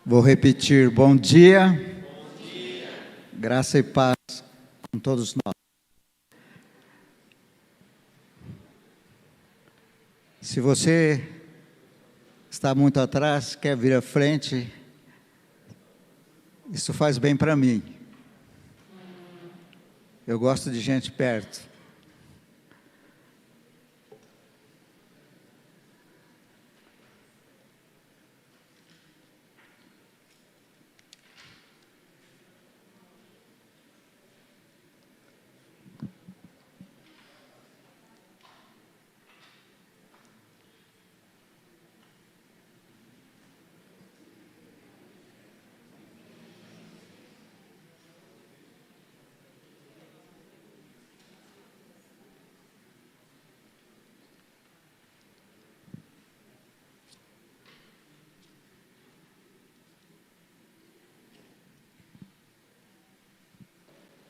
Vou repetir, bom dia. Bom dia. Graça e paz com todos nós. Se você está muito atrás, quer vir à frente, isso faz bem para mim. Eu gosto de gente perto.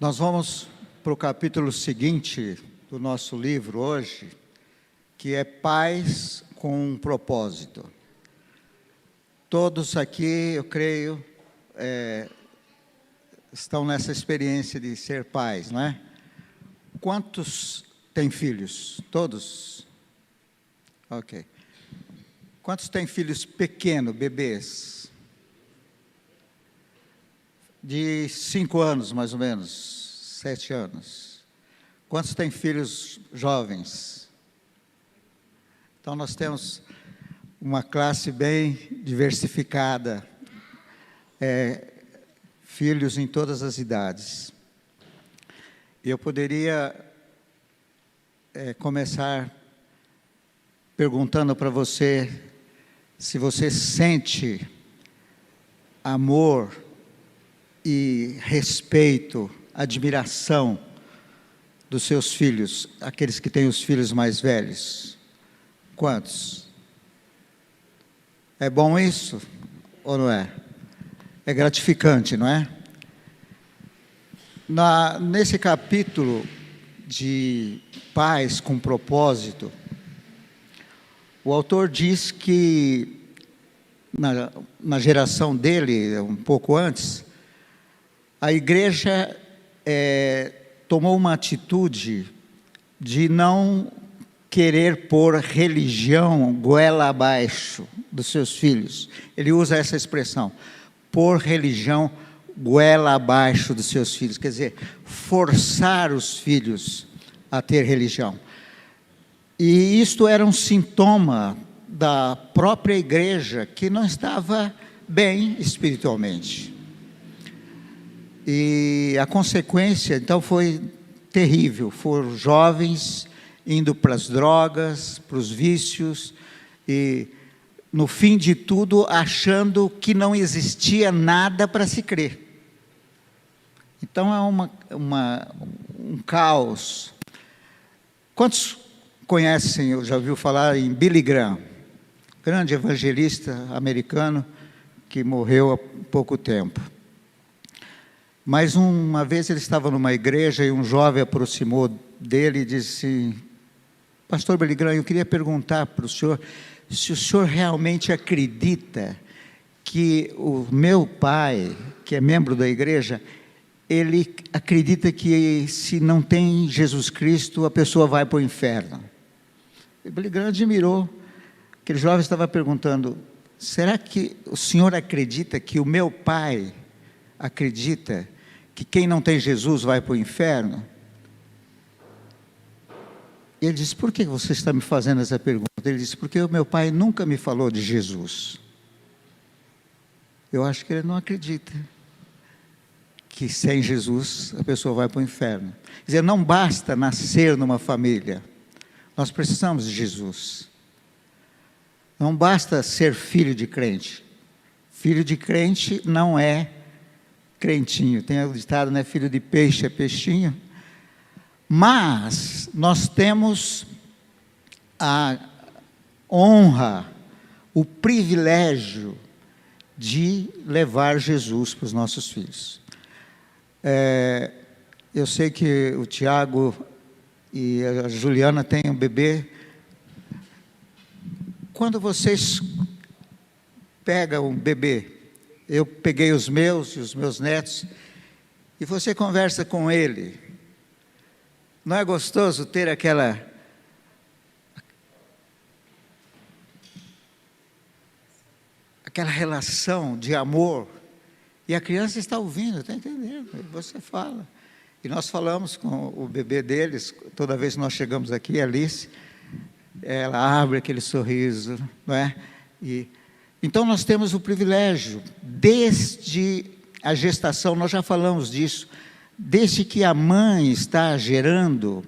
Nós vamos para o capítulo seguinte do nosso livro hoje, que é Pais com um Propósito. Todos aqui, eu creio, estão nessa experiência de ser pais, não é? Quantos têm filhos? Todos? Ok. Quantos têm filhos pequenos, bebês? De 5 anos, mais ou menos, 7 anos. Quantos têm filhos jovens? Então, nós temos uma classe bem diversificada, filhos em todas as idades. Eu poderia começar perguntando para você se você sente amor e respeito, admiração dos seus filhos, aqueles que têm os filhos mais velhos. Quantos? É bom isso ou não é? É gratificante, não é? Nesse capítulo de Pais com Propósito, o autor diz que na geração dele, um pouco antes, a igreja tomou uma atitude de não querer pôr religião goela abaixo dos seus filhos. Ele usa essa expressão, pôr religião goela abaixo dos seus filhos, quer dizer, forçar os filhos a ter religião. E isto era um sintoma da própria igreja, que não estava bem espiritualmente. E a consequência, então, foi terrível. Foram jovens indo para as drogas, para os vícios, e, no fim de tudo, achando que não existia nada para se crer. Então, é um caos. Quantos conhecem, ou já ouviu falar em Billy Graham? Grande evangelista americano que morreu há pouco tempo. Mas uma vez ele estava numa igreja e um jovem aproximou dele e disse: Pastor Billy Graham, eu queria perguntar para o senhor se o senhor realmente acredita que o meu pai, que é membro da igreja, ele acredita que se não tem Jesus Cristo, a pessoa vai para o inferno. E Billy Graham admirou. Aquele jovem estava perguntando: será que o senhor acredita que o meu pai acredita que quem não tem Jesus vai para o inferno? E ele disse: por que você está me fazendo essa pergunta? Ele disse: porque o meu pai nunca me falou de Jesus. Eu acho que ele não acredita que sem Jesus a pessoa vai para o inferno. Quer dizer, não basta nascer numa família, nós precisamos de Jesus. Não basta ser filho de crente. Filho de crente não é crentinho. Tem o ditado, né? Filho de peixe é peixinho. Mas nós temos a honra, o privilégio de levar Jesus para os nossos filhos. Eu sei que o Tiago e a Juliana têm um bebê. Quando vocês pegam um bebê Eu peguei os meus e os meus netos, e você conversa com ele. Não é gostoso ter aquela relação de amor, e a criança está ouvindo, está entendendo, você fala. E nós falamos com o bebê deles, toda vez que nós chegamos aqui, a Alice, ela abre aquele sorriso, não é? Então nós temos o privilégio, desde a gestação, nós já falamos disso, desde que a mãe está gerando,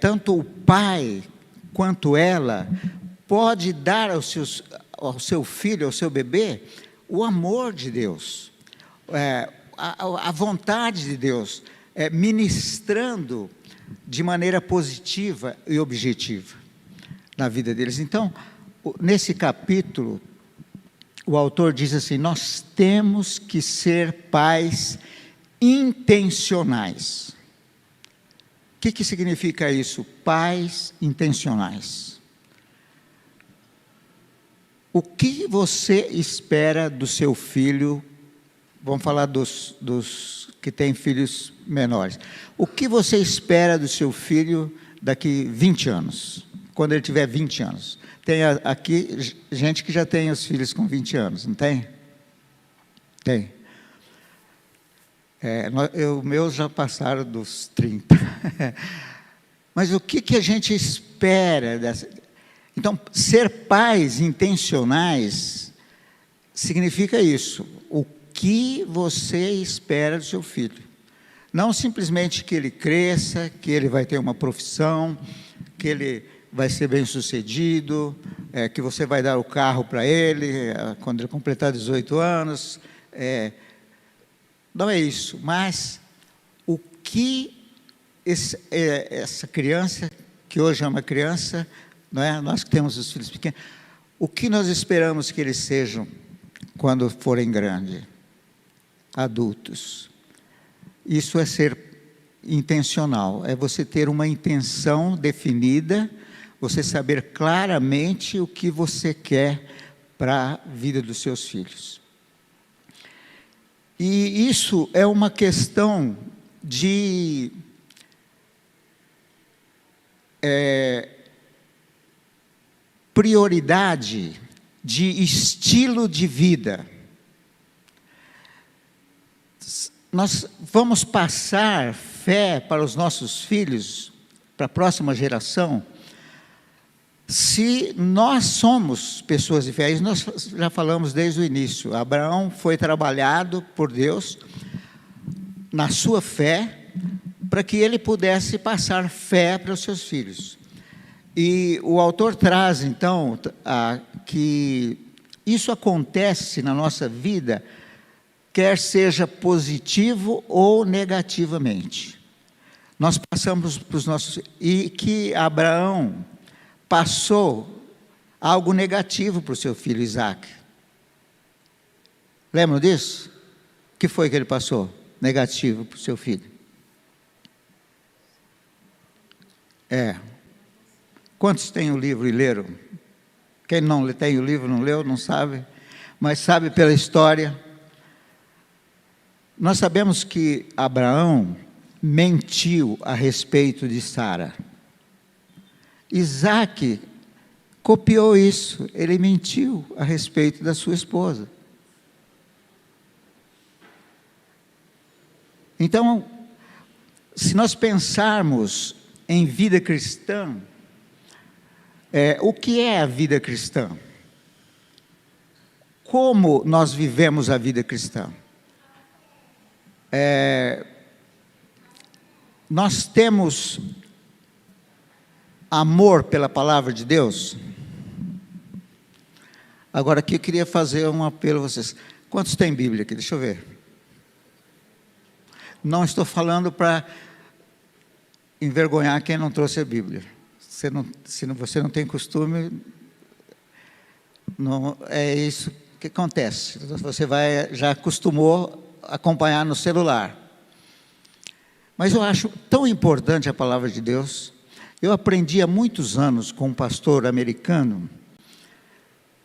tanto o pai quanto ela, pode dar ao seu filho, ao seu bebê, o amor de Deus, a vontade de Deus, ministrando de maneira positiva e objetiva na vida deles. Então, nesse capítulo, o autor diz assim: nós temos que ser pais intencionais. O que significa isso? Pais intencionais. O que você espera do seu filho? Vamos falar dos que têm filhos menores. O que você espera do seu filho daqui 20 anos? Quando ele tiver 20 anos. Tem aqui gente que já tem os filhos com 20 anos, não tem? Tem. Os meus já passaram dos 30. Mas o que a gente espera dessa? Então, ser pais intencionais significa isso. O que você espera do seu filho? Não simplesmente que ele cresça, que ele vai ter uma profissão, que ele vai ser bem-sucedido, que você vai dar o carro para ele quando ele completar 18 anos. Não é isso, mas o que essa criança, que hoje é uma criança, não é? Nós que temos os filhos pequenos, o que nós esperamos que eles sejam quando forem grandes, adultos? Isso é ser intencional, é você ter uma intenção definida, você saber claramente o que você quer para a vida dos seus filhos. E isso é uma questão de prioridade, de estilo de vida. Nós vamos passar fé para os nossos filhos, para a próxima geração, se nós somos pessoas de fé. Nós já falamos desde o início. Abraão foi trabalhado por Deus na sua fé, para que ele pudesse passar fé para os seus filhos. E o autor traz, então, que isso acontece na nossa vida, quer seja positivo ou negativamente. Nós passamos para os nossos... E que Abraão passou algo negativo para o seu filho Isaac. Lembram disso? O que foi que ele passou negativo para o seu filho? Quantos têm o livro e leram? Quem não tem o livro, não leu, não sabe, mas sabe pela história. Nós sabemos que Abraão mentiu a respeito de Sara. Isaac copiou isso, ele mentiu a respeito da sua esposa. Então, se nós pensarmos em vida cristã, o que é a vida cristã? Como nós vivemos a vida cristã? Nós temos amor pela palavra de Deus? Agora aqui eu queria fazer um apelo a vocês. Quantos têm Bíblia aqui? Deixa eu ver. Não estou falando para envergonhar quem não trouxe a Bíblia. Se você não tem costume, não é isso que acontece. Você já acostumou a acompanhar no celular. Mas eu acho tão importante a palavra de Deus. Eu aprendi há muitos anos com um pastor americano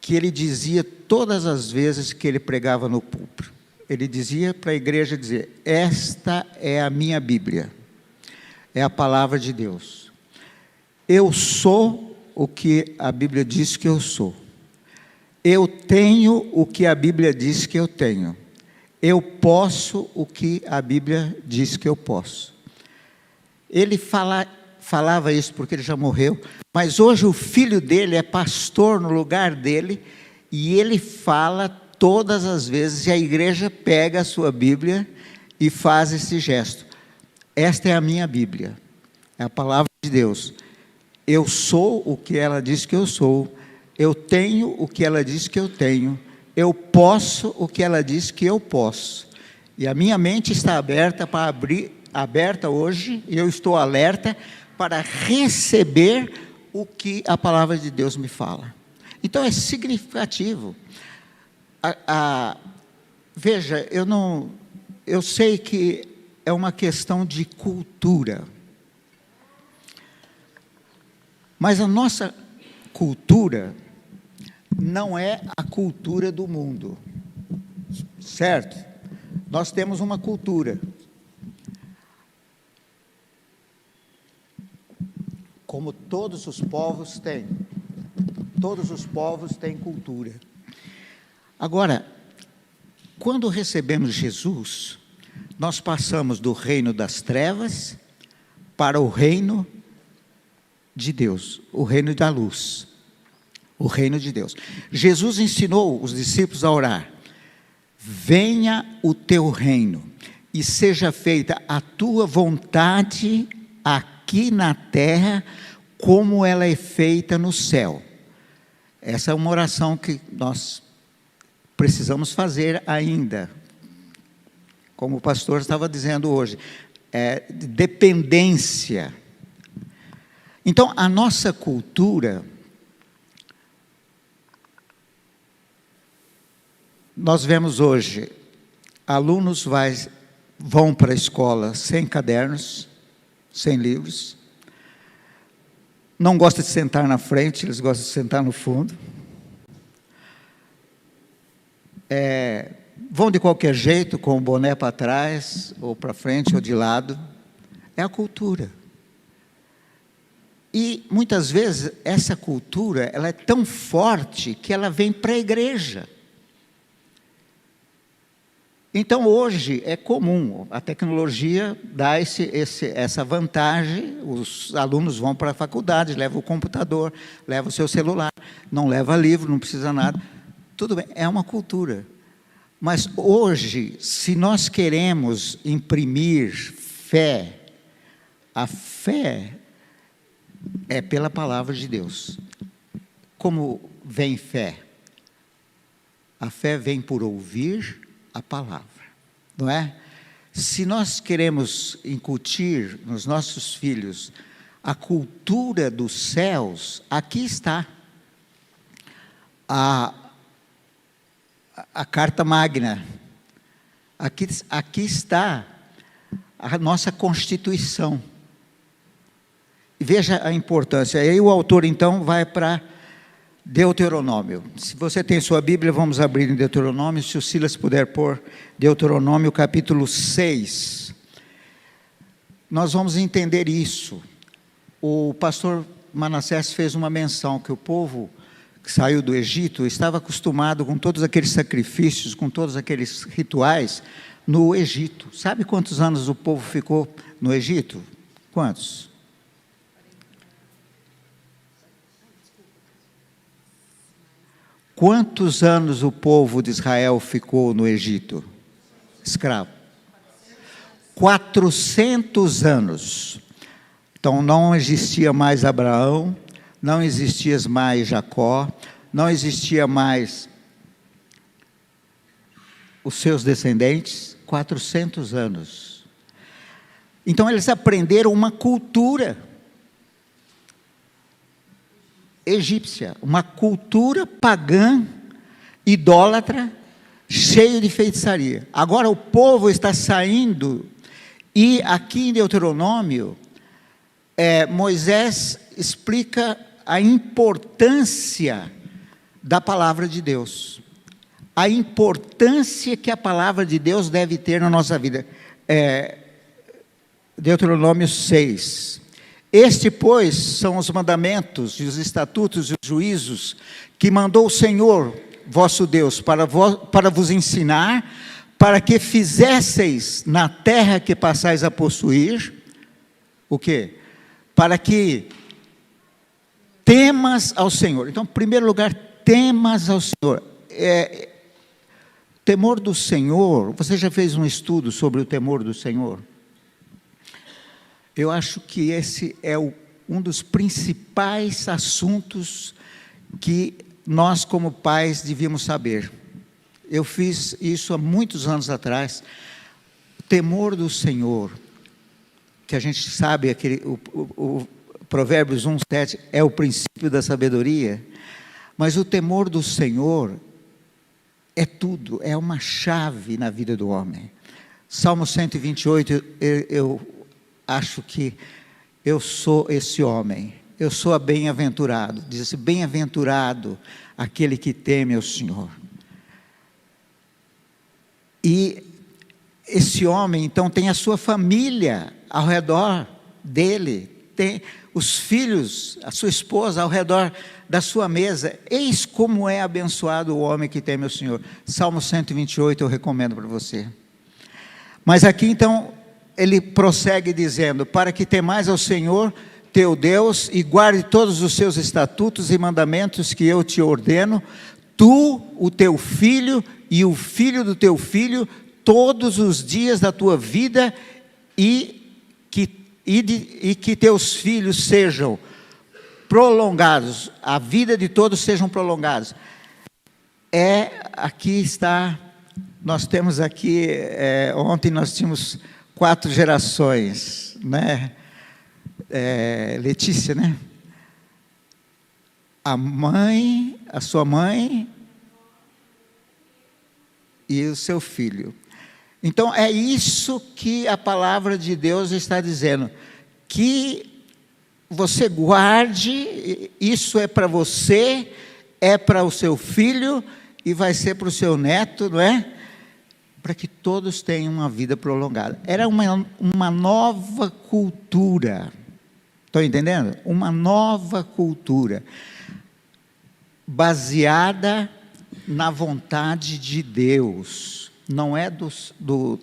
que ele dizia todas as vezes que ele pregava no púlpito. Ele dizia para a igreja, dizer, esta é a minha Bíblia, é a palavra de Deus. Eu sou o que a Bíblia diz que eu sou. Eu tenho o que a Bíblia diz que eu tenho. Eu posso o que a Bíblia diz que eu posso. Ele falava isso porque ele já morreu, mas hoje o filho dele é pastor no lugar dele, e ele fala todas as vezes, e a igreja pega a sua Bíblia e faz esse gesto. Esta é a minha Bíblia, é a palavra de Deus. Eu sou o que ela diz que eu sou, eu tenho o que ela diz que eu tenho, eu posso o que ela diz que eu posso. E a minha mente está aberta hoje, e eu estou alerta para receber o que a palavra de Deus me fala. Então é significativo. Veja, eu sei que é uma questão de cultura, mas a nossa cultura não é a cultura do mundo, certo? Nós temos uma cultura, como todos os povos têm. Todos os povos têm cultura. Agora, quando recebemos Jesus, nós passamos do reino das trevas para o reino de Deus, o reino da luz, o reino de Deus. Jesus ensinou os discípulos a orar: venha o teu reino e seja feita a tua vontade aqui na terra, como ela é feita no céu. Essa é uma oração que nós precisamos fazer ainda, como o pastor estava dizendo hoje, de dependência. Então, a nossa cultura, nós vemos hoje, alunos vão para a escola sem cadernos, sem livros, não gostam de sentar na frente, eles gostam de sentar no fundo, vão de qualquer jeito, com o boné para trás, ou para frente, ou de lado. É a cultura. E, muitas vezes, essa cultura, ela é tão forte, que ela vem para a igreja. Então, hoje, é comum, a tecnologia dá essa vantagem, os alunos vão para a faculdade, levam o computador, levam o seu celular, não leva livro, não precisa nada. Tudo bem, é uma cultura. Mas hoje, se nós queremos imprimir fé, a fé é pela palavra de Deus. Como vem fé? A fé vem por ouvir a palavra, não é? Se nós queremos incutir nos nossos filhos a cultura dos céus, aqui está a Carta Magna, aqui está a nossa Constituição. E veja a importância. Aí o autor, então, vai para Deuteronômio. Se você tem sua Bíblia, vamos abrir em Deuteronômio. Se o Silas puder pôr Deuteronômio capítulo 6. Nós vamos entender isso. O pastor Manassés fez uma menção que o povo que saiu do Egito estava acostumado com todos aqueles sacrifícios, com todos aqueles rituais no Egito. Sabe quantos anos o povo ficou no Egito? Quantos? Quantos anos o povo de Israel ficou no Egito? Escravo. 400 anos. Então não existia mais Abraão, não existia mais Jacó, não existia mais os seus descendentes, 400 anos. Então eles aprenderam uma cultura egípcia, uma cultura pagã, idólatra, cheio de feitiçaria. Agora o povo está saindo, e aqui em Deuteronômio, Moisés explica a importância da palavra de Deus. A importância que a palavra de Deus deve ter na nossa vida. Deuteronômio 6. Este, pois, são os mandamentos, e os estatutos e os juízos que mandou o Senhor, vosso Deus, para vos ensinar, para que fizesseis na terra que passais a possuir, o quê? Para que temas ao Senhor. Então, em primeiro lugar, temas ao Senhor. Temor do Senhor, você já fez um estudo sobre o temor do Senhor? Eu acho que esse é um dos principais assuntos que nós, como pais, devíamos saber. Eu fiz isso há muitos anos atrás. O temor do Senhor, que a gente sabe, o Provérbios 1:7 é o princípio da sabedoria, mas o temor do Senhor é tudo, é uma chave na vida do homem. Salmo 128, eu acho que eu sou esse homem, eu sou bem-aventurado, diz assim, bem-aventurado aquele que teme ao Senhor. E esse homem, então, tem a sua família ao redor dele, tem os filhos, a sua esposa ao redor da sua mesa. Eis como é abençoado o homem que teme ao Senhor. Salmo 128 eu recomendo para você. Mas aqui então, ele prossegue dizendo, para que temais ao Senhor teu Deus, e guarde todos os seus estatutos e mandamentos que eu te ordeno, tu, o teu filho, e o filho do teu filho, todos os dias da tua vida, e que teus filhos sejam prolongados, a vida de todos sejam prolongados. Aqui está, nós temos aqui, ontem nós tínhamos 4 gerações, né? Letícia, né? A mãe, a sua mãe e o seu filho. Então, é isso que a palavra de Deus está dizendo, que você guarde, isso é para você, é para o seu filho, e vai ser para o seu neto, não é? Para que todos tenham uma vida prolongada. Era uma nova cultura, estão entendendo? Uma nova cultura, baseada na vontade de Deus. Não é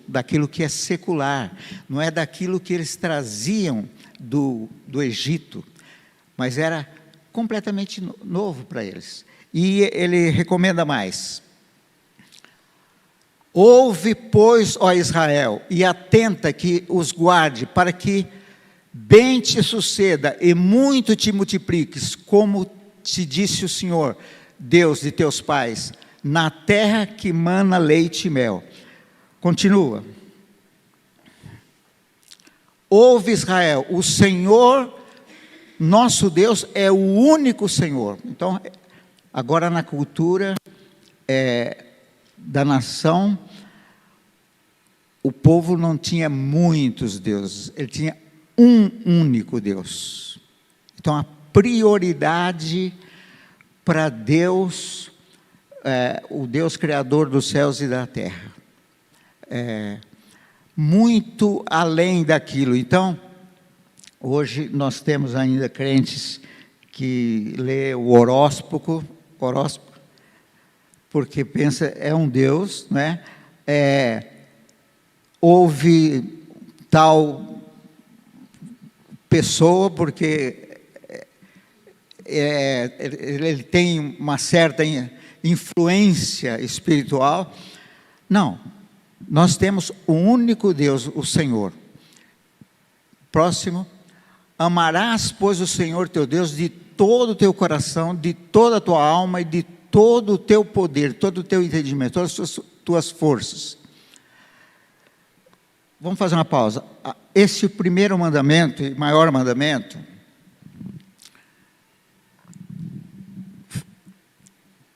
daquilo que é secular, não é daquilo que eles traziam do Egito, mas era completamente novo para eles. E ele recomenda mais. Ouve, pois, ó Israel, e atenta que os guarde, para que bem te suceda e muito te multipliques, como te disse o Senhor, Deus de teus pais, na terra que mana leite e mel. Continua. Ouve, Israel, o Senhor, nosso Deus, é o único Senhor. Então, agora na cultura da nação, o povo não tinha muitos deuses, ele tinha um único Deus. Então, a prioridade para Deus, o Deus criador dos céus e da terra, muito além daquilo. Então, hoje nós temos ainda crentes que lê o horóscopo, porque pensa, é um Deus, né? Houve tal pessoa, porque ele tem uma certa influência espiritual. Não, nós temos o único Deus, o Senhor. Próximo. Amarás, pois, o Senhor teu Deus de todo o teu coração, de toda a tua alma e de todo o teu poder, todo o teu entendimento, todas as tuas forças. Vamos fazer uma pausa. Esse primeiro mandamento, e maior mandamento,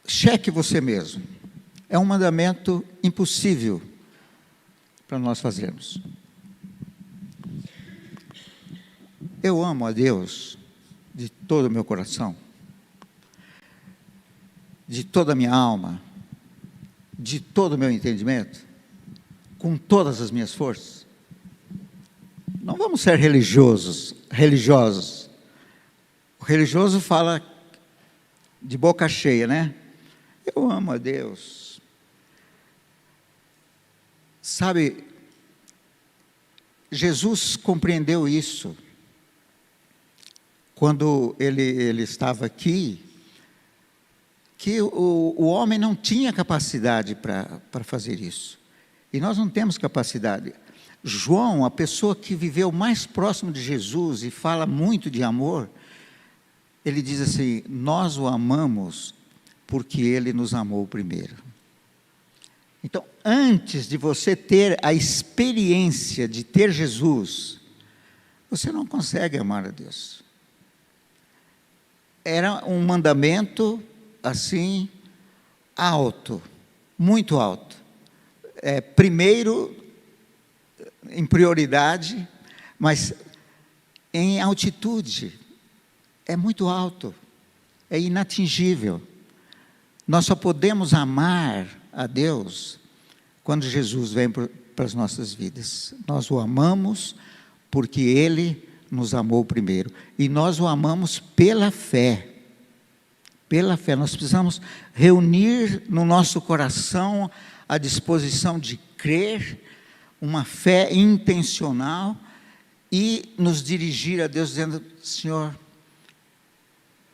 cheque você mesmo. É um mandamento impossível para nós fazermos. Eu amo a Deus de todo o meu coração. de toda a minha alma, de todo o meu entendimento, com todas as minhas forças. Não vamos ser religiosos. O religioso fala de boca cheia, né? Eu amo a Deus. Sabe, Jesus compreendeu isso quando ele estava aqui, que o homem não tinha capacidade para fazer isso. E nós não temos capacidade. João, a pessoa que viveu mais próximo de Jesus e fala muito de amor, ele diz assim: nós o amamos porque ele nos amou primeiro. Então, antes de você ter a experiência de ter Jesus, você não consegue amar a Deus. Era um mandamento assim, alto, muito alto. Primeiro, em prioridade, mas em altitude. É muito alto, é inatingível. Nós só podemos amar a Deus quando Jesus vem para as nossas vidas. Nós o amamos porque Ele nos amou primeiro. E nós o amamos pela fé. Pela fé. Nós precisamos reunir no nosso coração a disposição de crer, uma fé intencional, e nos dirigir a Deus dizendo: Senhor,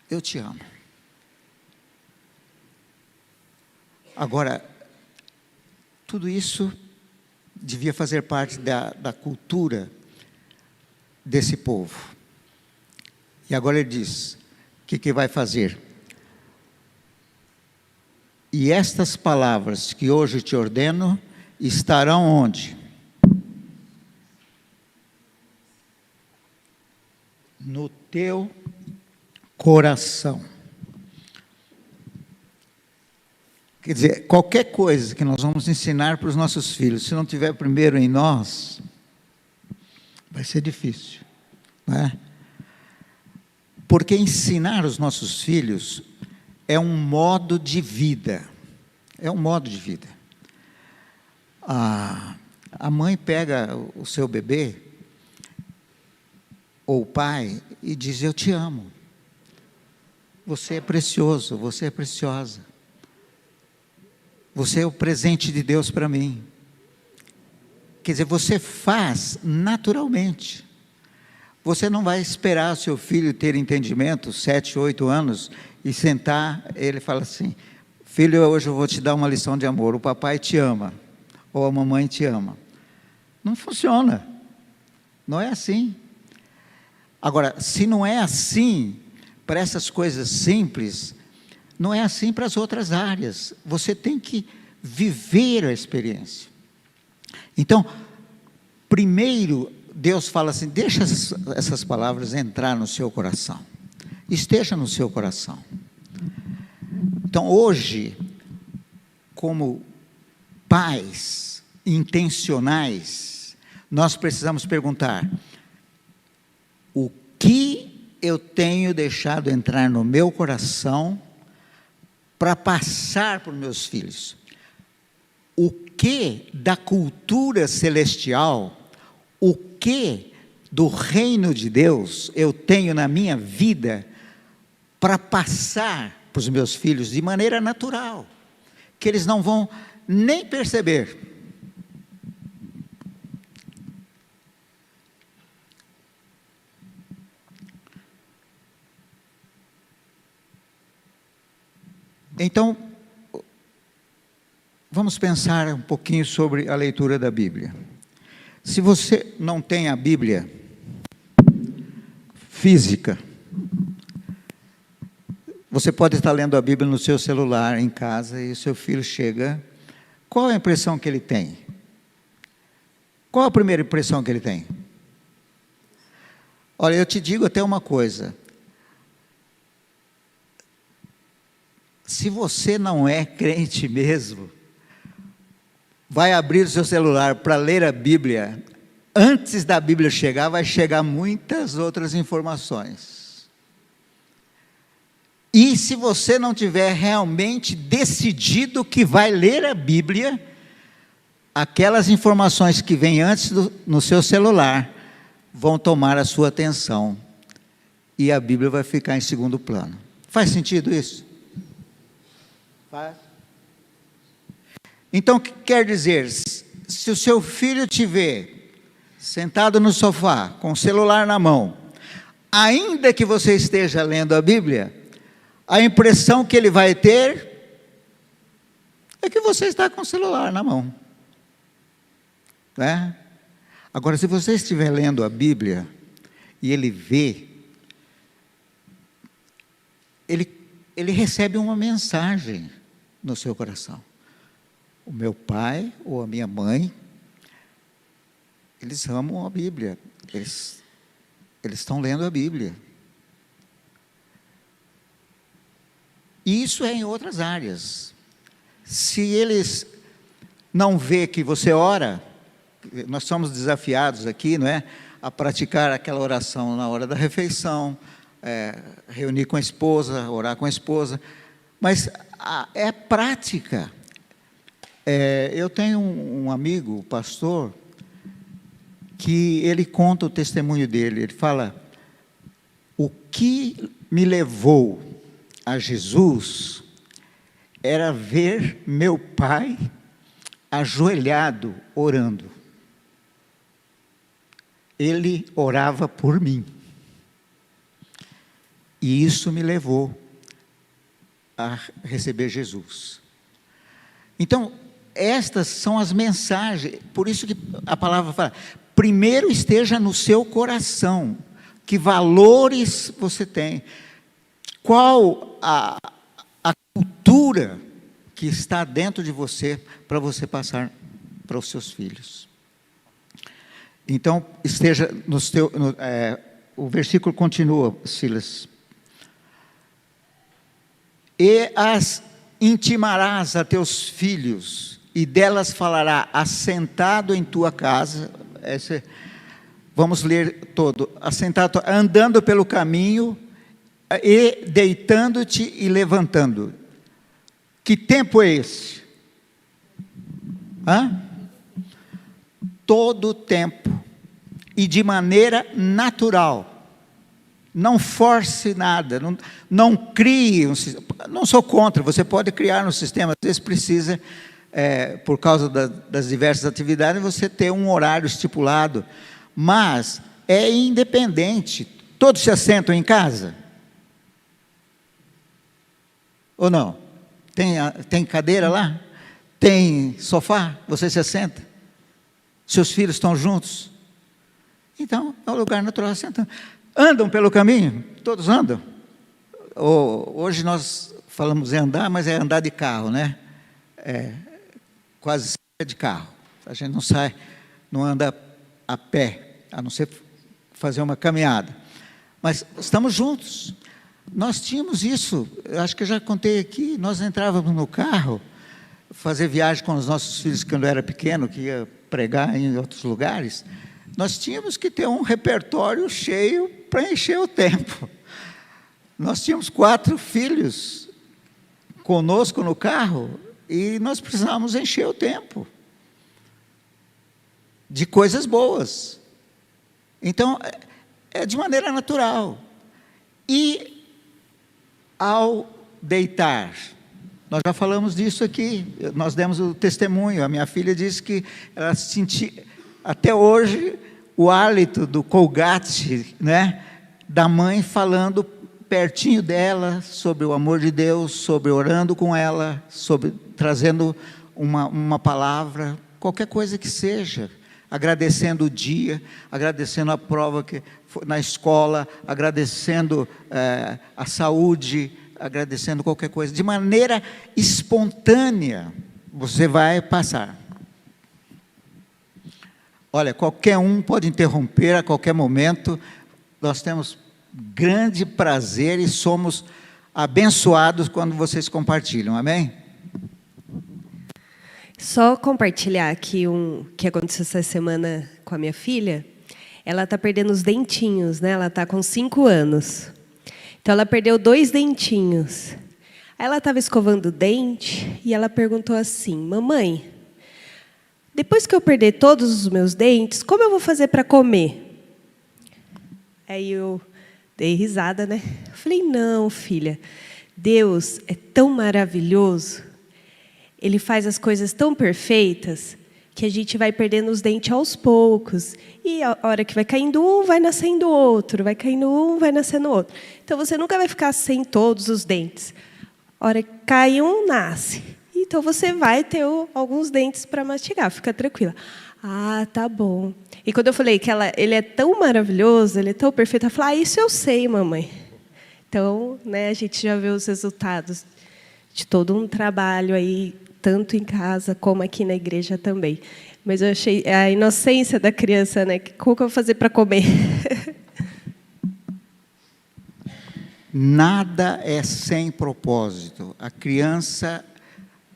eu te amo. Agora, tudo isso devia fazer parte da cultura desse povo. E agora ele diz: o que vai fazer? E estas palavras que hoje te ordeno estarão onde? No teu coração. Quer dizer, qualquer coisa que nós vamos ensinar para os nossos filhos, se não tiver primeiro em nós, vai ser difícil, não é? Porque ensinar os nossos filhos é um modo de vida. É um modo de vida. A mãe pega o seu bebê, ou o pai, e diz: eu te amo. Você é precioso, você é preciosa. Você é o presente de Deus para mim. Quer dizer, você faz naturalmente. Você não vai esperar o seu filho ter entendimento, 7, 8 anos, e sentar, ele fala assim: filho, hoje eu vou te dar uma lição de amor, o papai te ama, ou a mamãe te ama. Não funciona. Não é assim. Agora, se não é assim para essas coisas simples, não é assim para as outras áreas. Você tem que viver a experiência. Então, primeiro, Deus fala assim: deixa essas palavras entrar no seu coração. Esteja no seu coração. Então, hoje, como pais intencionais, nós precisamos perguntar: o que eu tenho deixado entrar no meu coração para passar para os meus filhos? O que da cultura celestial, o que do reino de Deus eu tenho na minha vida para passar para os meus filhos de maneira natural, que eles não vão nem perceber. Então, vamos pensar um pouquinho sobre a leitura da Bíblia. Se você não tem a Bíblia física, você pode estar lendo a Bíblia no seu celular, em casa, e o seu filho chega. Qual é a impressão que ele tem? Qual a primeira impressão que ele tem? Olha, eu te digo até uma coisa. Se você não é crente mesmo, vai abrir o seu celular para ler a Bíblia, antes da Bíblia chegar, vai chegar muitas outras informações. E se você não tiver realmente decidido que vai ler a Bíblia, aquelas informações que vêm antes no seu celular vão tomar a sua atenção. E a Bíblia vai ficar em segundo plano. Faz sentido isso? Faz. Então, o que quer dizer? Se o seu filho te vê sentado no sofá, com o celular na mão, ainda que você esteja lendo a Bíblia, a impressão que ele vai ter é que você está com o celular na mão. Né? Agora, se você estiver lendo a Bíblia e ele vê, ele recebe uma mensagem no seu coração. O meu pai ou a minha mãe, eles amam a Bíblia, eles estão lendo a Bíblia. E isso é em outras áreas. Se eles não vê que você ora, nós somos desafiados aqui, não é? A praticar aquela oração na hora da refeição, reunir com a esposa, orar com a esposa, mas é prática. Eu tenho um amigo, pastor, que ele conta o testemunho dele. Ele fala: o que me levou a Jesus era ver meu pai ajoelhado orando. Ele orava por mim. E isso me levou a receber Jesus. Então, estas são as mensagens, por isso que a palavra fala, primeiro esteja no seu coração, que valores você tem, qual a cultura que está dentro de você, para você passar para os seus filhos. Então, esteja o versículo continua, Silas. E as intimarás a teus filhos, e delas falará assentado em tua casa. Vamos ler todo. Assentado, andando pelo caminho, e deitando-te e levantando. Que tempo é esse? Todo tempo, e de maneira natural. Não force nada, não crie um sistema. Não sou contra, você pode criar um sistema, às vezes precisa, por causa das diversas atividades, você ter um horário estipulado, mas é independente. Todos se assentam em casa? Ou não? Tem cadeira lá? Tem sofá? Você se assenta? Seus filhos estão juntos? Então, é um lugar natural, sentando. Andam pelo caminho? Todos andam? Hoje nós falamos em andar, mas é andar de carro, né? Quase sempre de carro. A gente não sai, não anda a pé, a não ser fazer uma caminhada. Mas estamos juntos. Nós tínhamos isso, acho que eu já contei aqui, nós entrávamos no carro, fazer viagem com os nossos filhos quando eu era pequeno, que ia pregar em outros lugares. Nós tínhamos que ter um repertório cheio para encher o tempo. Nós tínhamos 4 filhos conosco no carro e nós precisávamos encher o tempo de coisas boas. Então, é de maneira natural. E ao deitar, nós já falamos disso aqui, nós demos o testemunho, a minha filha disse que ela sentia, até hoje, o hálito do Colgate, né, da mãe falando pertinho dela, sobre o amor de Deus, sobre orando com ela, sobre trazendo uma palavra, qualquer coisa que seja, agradecendo o dia, agradecendo a prova que foi na escola, agradecendo a saúde, agradecendo qualquer coisa, de maneira espontânea, você vai passar. Olha, qualquer um pode interromper a qualquer momento, nós temos grande prazer e somos abençoados quando vocês compartilham, amém? Só compartilhar aqui que aconteceu essa semana com a minha filha. Ela está perdendo os dentinhos, né? Ela está com 5 anos. Então, ela perdeu 2 dentinhos. Aí ela estava escovando o dente e ela perguntou assim: mamãe, depois que eu perder todos os meus dentes, como eu vou fazer para comer? Aí eu dei risada, né? Eu falei: não, filha, Deus é tão maravilhoso, Ele faz as coisas tão perfeitas, que a gente vai perdendo os dentes aos poucos. E a hora que vai caindo um, vai nascendo outro. Vai caindo um, vai nascendo outro. Então, você nunca vai ficar sem todos os dentes. A hora que cai um, nasce. Então, você vai ter alguns dentes para mastigar. Fica tranquila. Ah, tá bom. E quando eu falei que ele é tão maravilhoso, ele é tão perfeito, ela falou: isso eu sei, mamãe. Então, né, a gente já vê os resultados de todo um trabalho aí, tanto em casa como aqui na igreja também. Mas eu achei a inocência da criança, né? Como que eu vou fazer para comer? Nada é sem propósito. A criança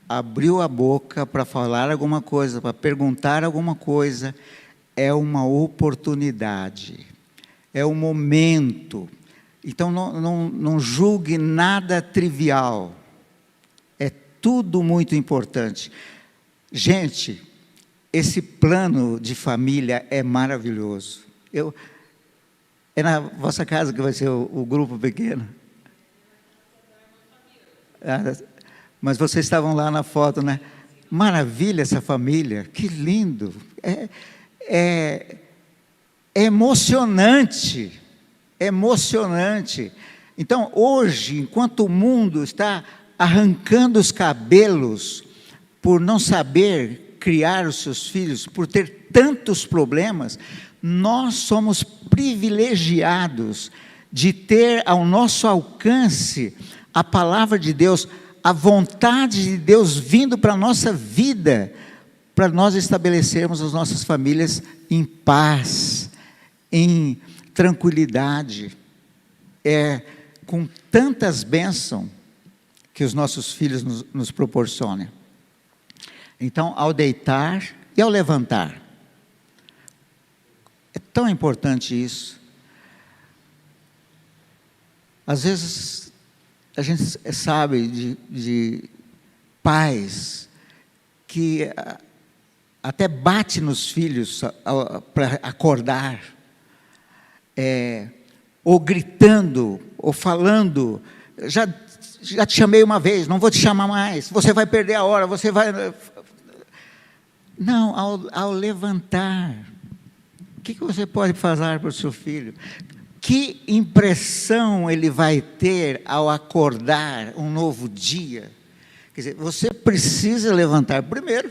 abriu a boca para falar alguma coisa, para perguntar alguma coisa. É uma oportunidade. É um momento. Então, não julgue nada trivial. É tudo muito importante. Gente, esse plano de família é maravilhoso. É na vossa casa que vai ser o grupo pequeno? Mas vocês estavam lá na foto, né? Maravilha essa família, que lindo. É emocionante. Emocionante. Então, hoje, enquanto o mundo está arrancando os cabelos por não saber criar os seus filhos, por ter tantos problemas, nós somos privilegiados de ter ao nosso alcance a palavra de Deus, a vontade de Deus vindo para a nossa vida, para nós estabelecermos as nossas famílias em paz, em tranquilidade, com tantas bênçãos que os nossos filhos nos proporcionam. Então, ao deitar e ao levantar, é tão importante isso. Às vezes, a gente sabe de pais que até bate nos filhos para acordar, ou gritando, ou falando: já te chamei uma vez, não vou te chamar mais, você vai perder a hora, você vai... Não, ao levantar, o que você pode fazer para o seu filho? Que impressão ele vai ter ao acordar um novo dia? Quer dizer, você precisa levantar primeiro,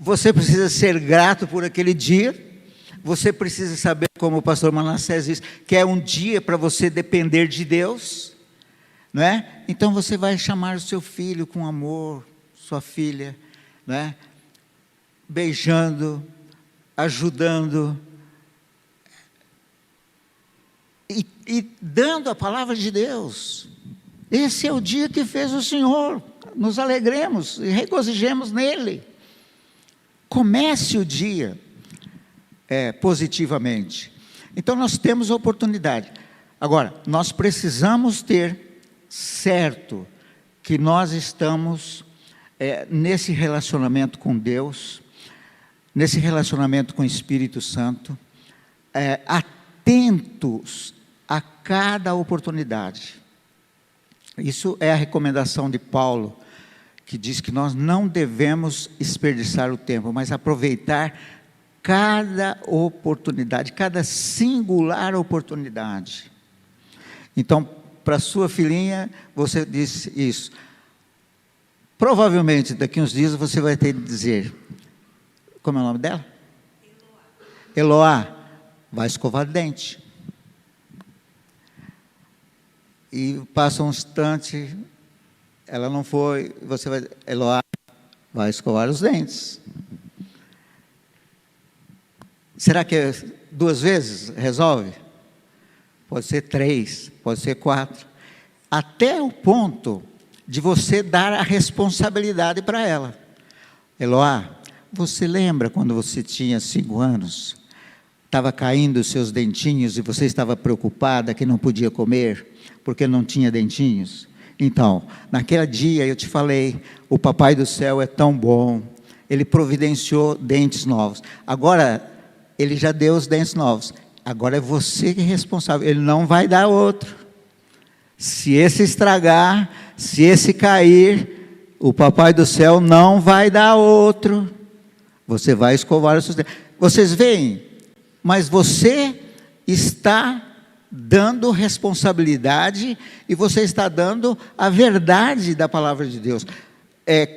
você precisa ser grato por aquele dia, você precisa saber, como o pastor Manassés diz, que é um dia para você depender de Deus, não é? Então você vai chamar o seu filho com amor, sua filha, não é? Beijando, ajudando, e dando a palavra de Deus. Esse é o dia que fez o Senhor, nos alegremos e regozijemos nele. Comece o dia positivamente. Então nós temos a oportunidade. Agora, nós precisamos ter certo que nós estamos nesse relacionamento com Deus, nesse relacionamento com o Espírito Santo, atentos a cada oportunidade. Isso é a recomendação de Paulo, que diz que nós não devemos desperdiçar o tempo, mas aproveitar cada oportunidade, cada singular oportunidade. Então, para sua filhinha, você disse isso. Provavelmente, daqui uns dias, você vai ter de dizer, como é o nome dela? Eloá, vai escovar dente. E passa um instante, ela não foi, você vai, Eloá, vai escovar os dentes. Será que 2 vezes resolve? Pode ser 3, pode ser 4. Até o ponto de você dar a responsabilidade para ela. Eloá, você lembra quando você tinha 5 anos? estava caindo os seus dentinhos e você estava preocupada que não podia comer porque não tinha dentinhos? Então, naquele dia eu te falei, o Papai do Céu é tão bom, Ele providenciou dentes novos. Agora, Ele já deu os dentes novos. Agora é você que é responsável. Ele não vai dar outro. Se esse estragar, se esse cair, o Papai do Céu não vai dar outro. Você vai escovar os seus dentes. Vocês veem? Mas você está dando responsabilidade e você está dando a verdade da palavra de Deus.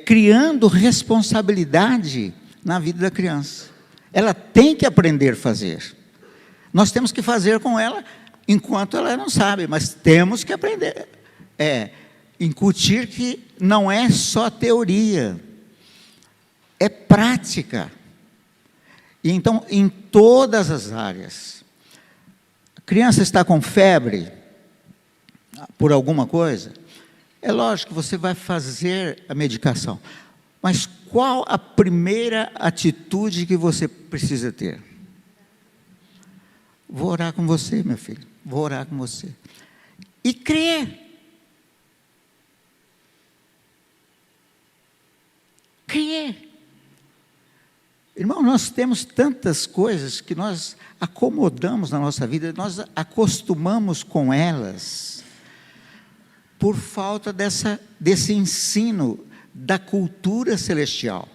Criando responsabilidade na vida da criança. Ela tem que aprender a fazer. Nós temos que fazer com ela enquanto ela não sabe, mas temos que aprender. Incutir que não é só teoria, é prática. E então, em todas as áreas, a criança está com febre por alguma coisa, é lógico que você vai fazer a medicação, mas qual a primeira atitude que você precisa ter? Vou orar com você, meu filho, vou orar com você. E crer. Crer. Irmão, nós temos tantas coisas que nós acomodamos na nossa vida, nós acostumamos com elas, por falta desse ensino da cultura celestial.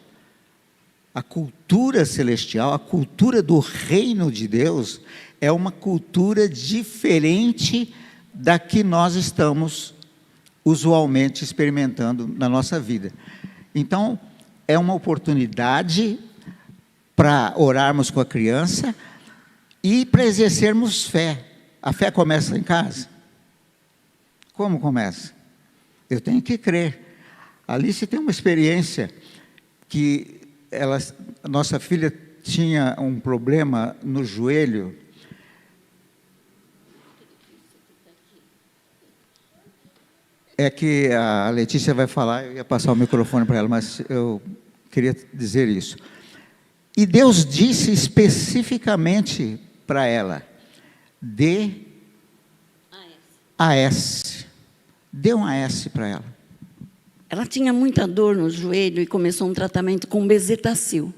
A cultura celestial, a cultura do reino de Deus, é uma cultura diferente da que nós estamos usualmente experimentando na nossa vida. Então, é uma oportunidade para orarmos com a criança e para exercermos fé. A fé começa em casa? Como começa? Eu tenho que crer. A Alice tem uma experiência que nossa filha tinha um problema no joelho. É que a Letícia vai falar, eu ia passar o microfone para ela, mas eu queria dizer isso. E Deus disse especificamente para ela, dê AS. Dê um AS para ela. Ela tinha muita dor no joelho e começou um tratamento com bezetacil.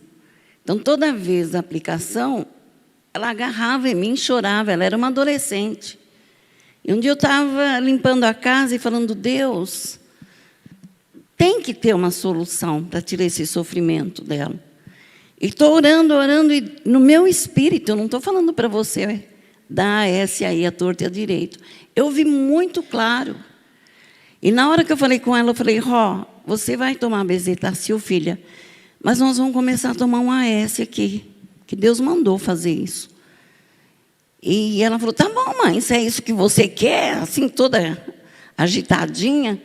Então, toda vez a aplicação, ela agarrava em mim e chorava. Ela era uma adolescente. E um dia eu estava limpando a casa e falando, Deus, tem que ter uma solução para tirar esse sofrimento dela. E estou orando, e no meu espírito, eu não estou falando para você, dá AS aí, a torta e a direito. Eu vi muito claro. E na hora que eu falei com ela, eu falei, você vai tomar bezetacil, filha, mas nós vamos começar a tomar um AS aqui, que Deus mandou fazer isso. E ela falou, tá bom, mãe, se é isso que você quer, assim, toda agitadinha,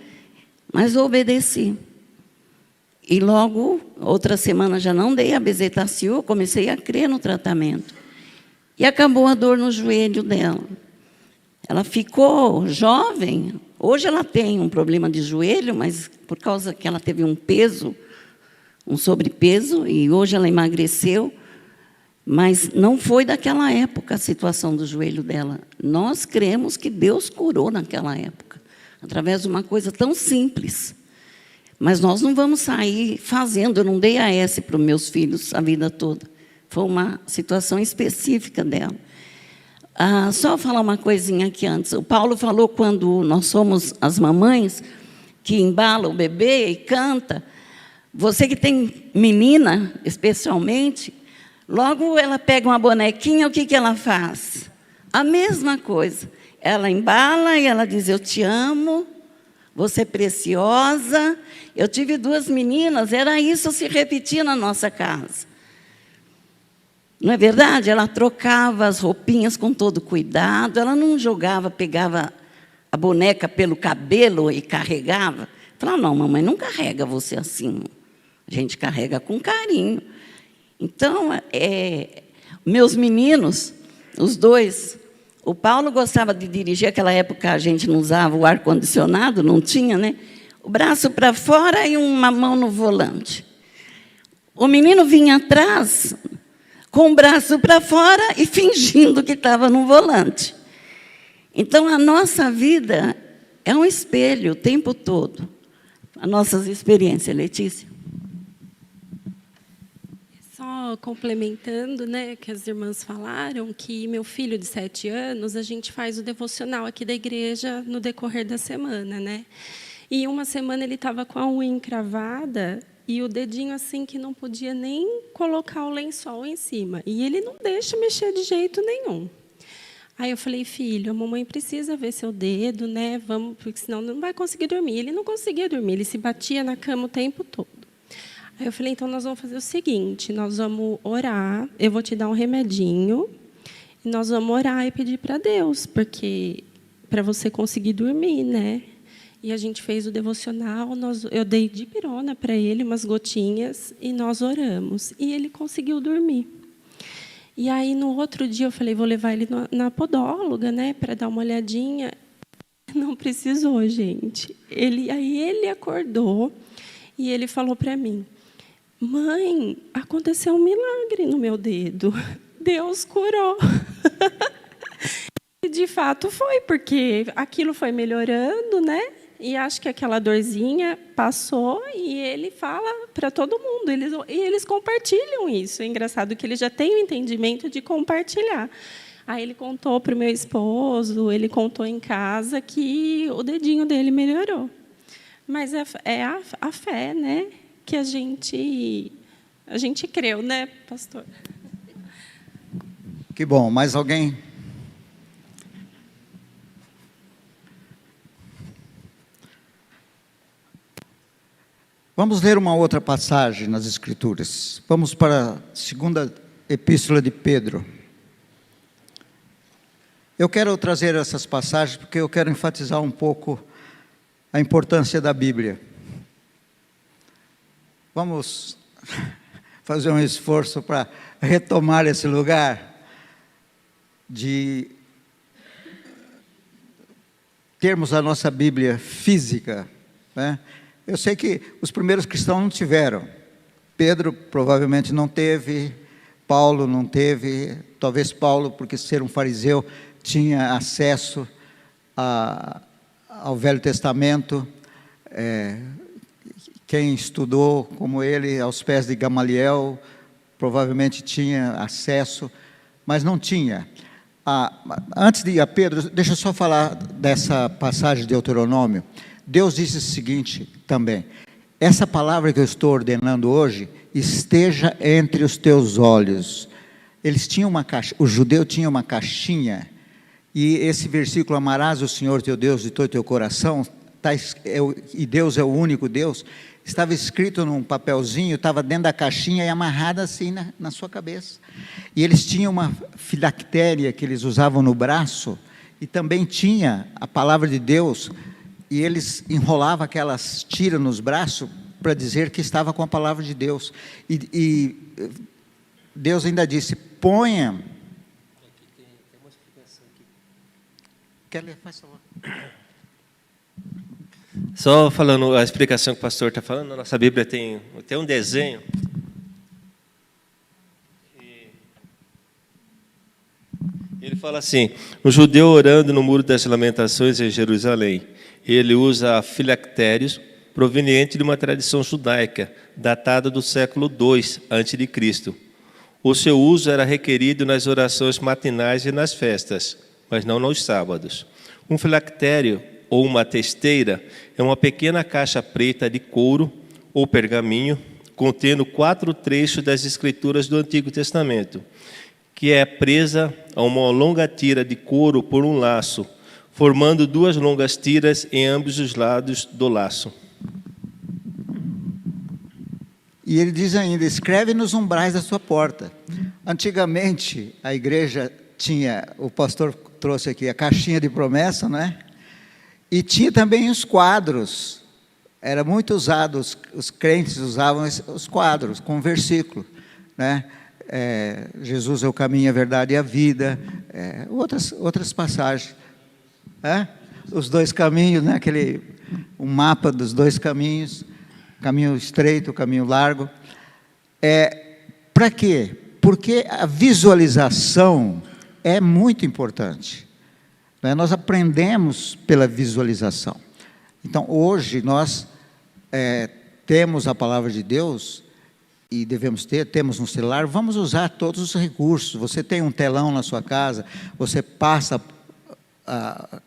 mas eu obedeci. E logo, outra semana, já não dei a bezetacil, eu comecei a crer no tratamento. E acabou a dor no joelho dela. Ela ficou jovem. Hoje ela tem um problema de joelho, mas por causa que ela teve um peso, um sobrepeso, e hoje ela emagreceu. Mas não foi daquela época a situação do joelho dela. Nós cremos que Deus curou naquela época, através de uma coisa tão simples. Mas nós não vamos sair fazendo, eu não dei AS para os meus filhos a vida toda. Foi uma situação específica dela. Só falar uma coisinha aqui antes. O Paulo falou quando nós somos as mamães, que embala o bebê e canta. Você que tem menina, especialmente, logo ela pega uma bonequinha, o que ela faz? A mesma coisa. Ela embala e ela diz, eu te amo, você é preciosa. Eu tive 2 meninas, era isso se repetia na nossa casa. Não é verdade? Ela trocava as roupinhas com todo cuidado, ela não jogava, pegava a boneca pelo cabelo e carregava. Falava, não, mamãe, não carrega você assim. A gente carrega com carinho. Então, meus meninos, os 2, o Paulo gostava de dirigir, naquela época a gente não usava o ar-condicionado, não tinha, né? O braço para fora e uma mão no volante. O menino vinha atrás, com o braço para fora e fingindo que estava no volante. Então, a nossa vida é um espelho o tempo todo. As nossas experiências, Letícia. Só complementando, né, que as irmãs falaram, que meu filho de 7 anos, a gente faz o devocional aqui da igreja no decorrer da semana, né? E uma semana ele estava com a unha encravada e o dedinho assim que não podia nem colocar o lençol em cima. E ele não deixa mexer de jeito nenhum. Aí eu falei, filho, a mamãe precisa ver seu dedo, né? Vamos, porque senão não vai conseguir dormir. Ele não conseguia dormir, ele se batia na cama o tempo todo. Aí eu falei, então nós vamos fazer o seguinte, nós vamos orar, eu vou te dar um remedinho, e nós vamos orar e pedir para Deus, porque para você conseguir dormir, né? E a gente fez o devocional, eu dei dipirona para ele, umas gotinhas, e nós oramos. E ele conseguiu dormir. E aí, no outro dia, eu falei, vou levar ele na podóloga, né, para dar uma olhadinha. Não precisou, gente. Aí ele acordou e ele falou para mim, mãe, aconteceu um milagre no meu dedo. Deus curou. E, de fato, foi, porque aquilo foi melhorando, né? E acho que aquela dorzinha passou e ele fala para todo mundo. Eles compartilham isso. É engraçado que ele já tem o entendimento de compartilhar. Aí ele contou para o meu esposo, ele contou em casa que o dedinho dele melhorou. Mas é a fé, né, que a gente creu, né, pastor? Que bom. Mais alguém? Vamos ler uma outra passagem nas Escrituras. Vamos para a segunda epístola de Pedro. Eu quero trazer essas passagens porque eu quero enfatizar um pouco a importância da Bíblia. Vamos fazer um esforço para retomar esse lugar de termos a nossa Bíblia física, né? Eu sei que os primeiros cristãos não tiveram. Pedro provavelmente não teve, Paulo não teve, talvez Paulo, porque ser um fariseu, tinha acesso ao Velho Testamento. Quem estudou como ele aos pés de Gamaliel, provavelmente tinha acesso, mas não tinha. Antes de ir a Pedro, deixa eu só falar dessa passagem de Deuteronômio. Deus disse o seguinte também, essa palavra que eu estou ordenando hoje, esteja entre os teus olhos. Eles tinham uma caixa, o judeu tinha uma caixinha, e esse versículo, amarás o Senhor teu Deus de todo o teu coração, e Deus é o único Deus, estava escrito num papelzinho, estava dentro da caixinha e amarrado assim na sua cabeça. E eles tinham uma filactéria que eles usavam no braço, e também tinha a palavra de Deus, e eles enrolavam aquelas tiras nos braços para dizer que estava com a palavra de Deus. E Deus ainda disse, ponha... Tem uma explicação aqui. Quer ler? Faz favor. Só falando a explicação que o pastor está falando, na nossa Bíblia tem um desenho. Ele fala assim, o judeu orando no Muro das Lamentações em Jerusalém, ele usa filactérios proveniente de uma tradição judaica, datada do século II a.C. O seu uso era requerido nas orações matinais e nas festas, mas não nos sábados. Um filactério, ou uma testeira, é uma pequena caixa preta de couro ou pergaminho, contendo 4 trechos das Escrituras do Antigo Testamento, que é presa a uma longa tira de couro por um laço, formando 2 longas tiras em ambos os lados do laço. E ele diz ainda, escreve nos umbrais da sua porta. Antigamente, a igreja tinha, o pastor trouxe aqui, a caixinha de promessa, não é? E tinha também os quadros. Era muito usado, os crentes usavam os quadros com versículo, né? Jesus é o caminho, a verdade e a vida. Outras passagens. Os 2 caminhos, né? Um mapa dos 2 caminhos, caminho estreito, caminho largo. Para quê? Porque a visualização é muito importante, né? Nós aprendemos pela visualização. Então, hoje, nós temos a palavra de Deus, e temos no celular, vamos usar todos os recursos. Você tem um telão na sua casa, você passa,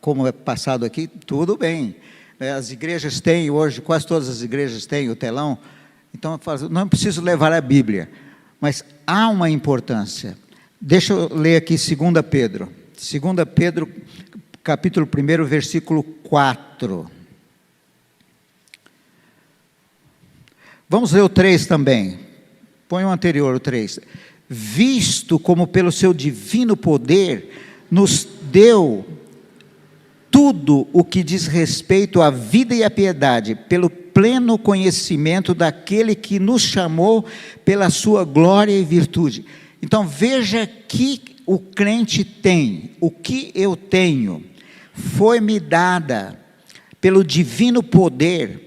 como é passado aqui, tudo bem. As igrejas têm hoje, quase todas as igrejas têm o telão, então não preciso levar a Bíblia, mas há uma importância. Deixa eu ler aqui 2 Pedro. 2 Pedro, capítulo 1, versículo 4. Vamos ler o 3 também. Põe o anterior, o 3. Visto como pelo seu divino poder nos deu tudo o que diz respeito à vida e à piedade, pelo pleno conhecimento daquele que nos chamou pela sua glória e virtude. Então veja que o crente tem, o que eu tenho, foi-me dada pelo divino poder,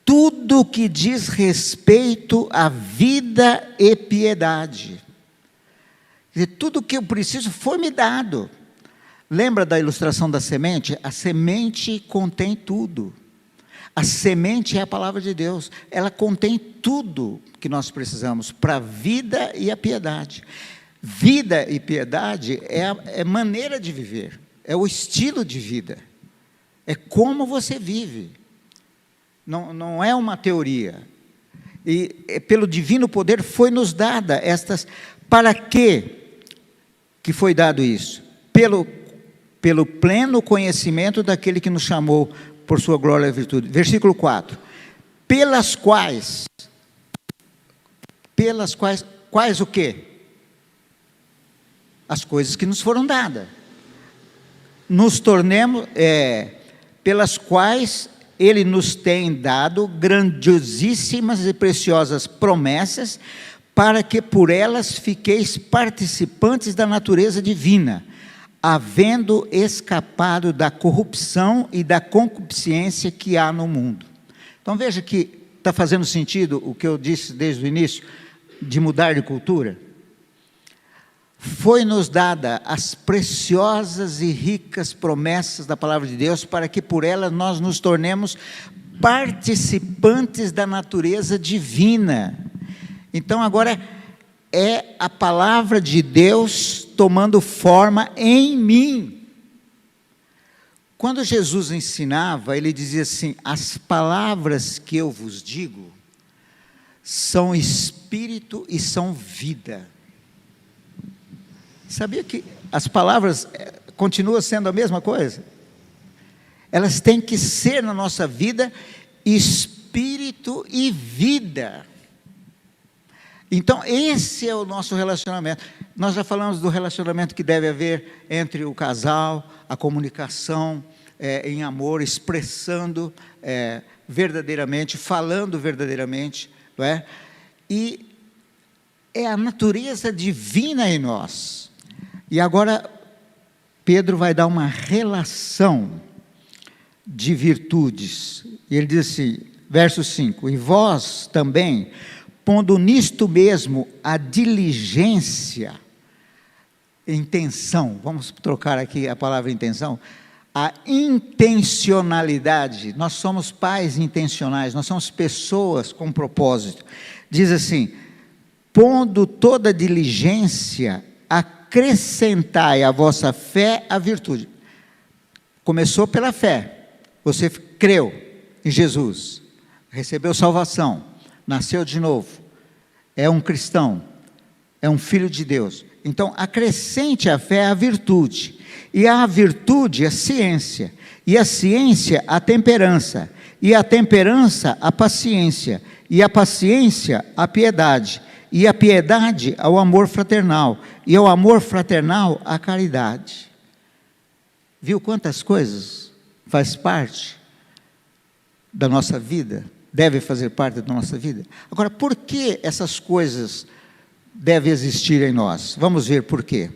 tudo que diz respeito à vida e piedade. Quer dizer, tudo que eu preciso foi-me dado. Lembra da ilustração da semente? A semente contém tudo. A semente é a palavra de Deus. Ela contém tudo que nós precisamos para a vida e a piedade. Vida e piedade é maneira de viver, é o estilo de vida, é como você vive. Não é uma teoria. E pelo divino poder foi nos dada estas. Para quê que foi dado isso? Pelo pleno conhecimento daquele que nos chamou por sua glória e virtude. Versículo 4. Pelas quais o quê? As coisas que nos foram dadas. Nos tornemos, pelas quais Ele nos tem dado grandiosíssimas e preciosas promessas, para que por elas fiqueis participantes da natureza divina, havendo escapado da corrupção e da concupiscência que há no mundo. Então veja que está fazendo sentido o que eu disse desde o início, de mudar de cultura. Foi-nos dada as preciosas e ricas promessas da palavra de Deus, para que por ela nós nos tornemos participantes da natureza divina. Então agora é a palavra de Deus tomando forma em mim. Quando Jesus ensinava, ele dizia assim: as palavras que eu vos digo são espírito e são vida. Sabia que as palavras continuam sendo a mesma coisa? Elas têm que ser na nossa vida espírito e vida. Então esse é o nosso relacionamento. Nós já falamos do relacionamento que deve haver entre o casal, a comunicação em amor, expressando verdadeiramente, falando verdadeiramente, não é? E é a natureza divina em nós. E agora Pedro vai dar uma relação de virtudes. E ele diz assim, verso 5: e vós também, pondo nisto mesmo a diligência, intenção, vamos trocar aqui a palavra intenção, a intencionalidade. Nós somos pais intencionais, nós somos pessoas com propósito. Diz assim: pondo toda diligência, acrescentai à vossa fé a virtude. Começou pela fé, você creu em Jesus, recebeu salvação, nasceu de novo, é um cristão, é um filho de Deus. Então acrescente à fé a virtude, e a virtude a ciência, e a ciência a temperança, e a temperança a paciência, e a paciência a piedade, e a piedade ao amor fraternal, e ao amor fraternal a caridade. Viu quantas coisas faz parte da nossa vida, deve fazer parte da nossa vida? Agora, por que essas coisas devem existir em nós? Vamos ver por quê.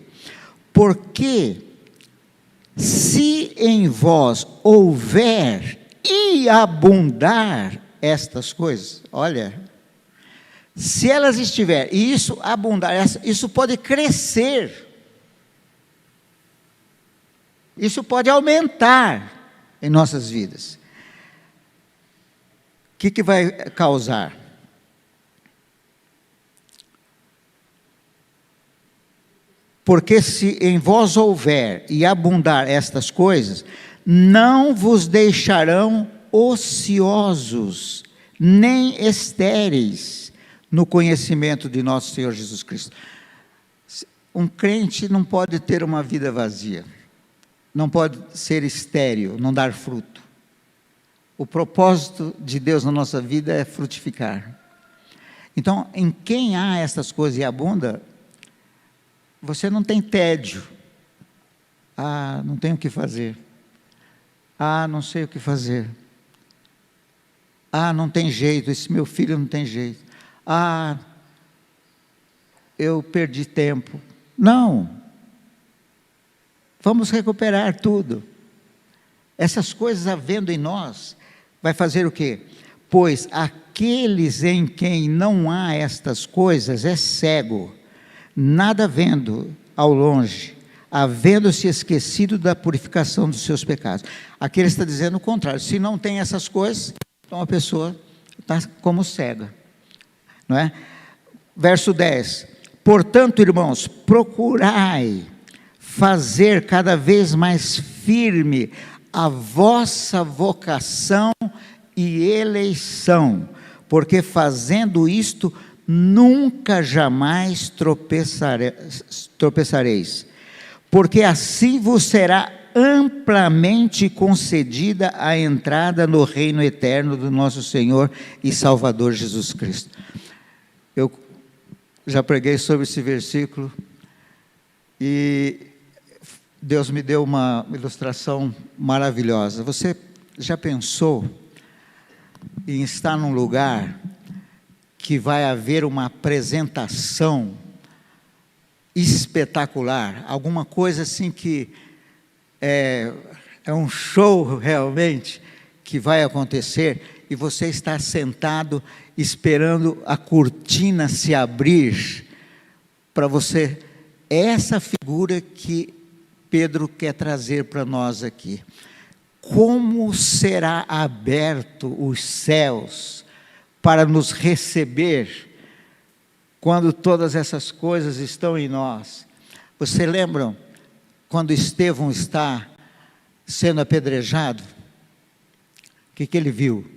Porque se em vós houver e abundar estas coisas, olha, Se elas estiverem, e isso abundar, isso pode crescer, isso pode aumentar em nossas vidas. O que vai causar? Porque se em vós houver e abundar estas coisas, não vos deixarão ociosos, nem estéreis no conhecimento de nosso Senhor Jesus Cristo. Um crente não pode ter uma vida vazia, não pode ser estéril, não dar fruto. O propósito de Deus na nossa vida é frutificar. Então, em quem há essas coisas e abunda, você não tem tédio. Ah, não tenho o que fazer. Ah, não sei o que fazer. Ah, não tem jeito, esse meu filho não tem jeito. Ah, eu perdi tempo. Não. Vamos recuperar tudo. Essas coisas havendo em nós, vai fazer o quê? Pois aqueles em quem não há estas coisas é cego, nada vendo ao longe, havendo-se esquecido da purificação dos seus pecados. Aqui ele está dizendo o contrário. Se não tem essas coisas, então a pessoa está como cega. Não é? Verso 10. Portanto, irmãos, procurai fazer cada vez mais firme a vossa vocação e eleição, porque fazendo isto, nunca jamais tropeçareis, porque assim vos será amplamente concedida a entrada no reino eterno do nosso Senhor e Salvador Jesus Cristo. Eu já preguei sobre esse versículo e Deus me deu uma ilustração maravilhosa. Você já pensou em estar num lugar que vai haver uma apresentação espetacular, alguma coisa assim que é um show realmente que vai acontecer, e você está sentado esperando a cortina se abrir para você? Essa figura que Pedro quer trazer para nós aqui. Como será aberto os céus para nos receber quando todas essas coisas estão em nós? Você lembram quando Estevão está sendo apedrejado? O que ele viu?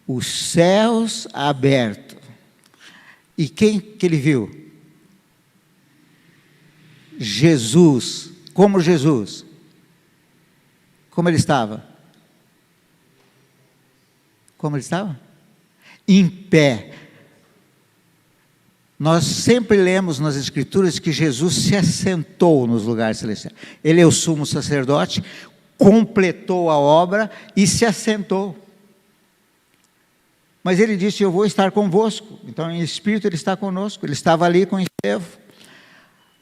Os céus abertos. E quem que ele viu? Jesus. Como Jesus? Como ele estava? Como ele estava? Em pé. Nós sempre lemos nas Escrituras que Jesus se assentou nos lugares celestiais. Ele é o sumo sacerdote, completou a obra e se assentou. Mas ele disse: eu vou estar convosco. Então, em espírito, ele está conosco. Ele estava ali com Estevão.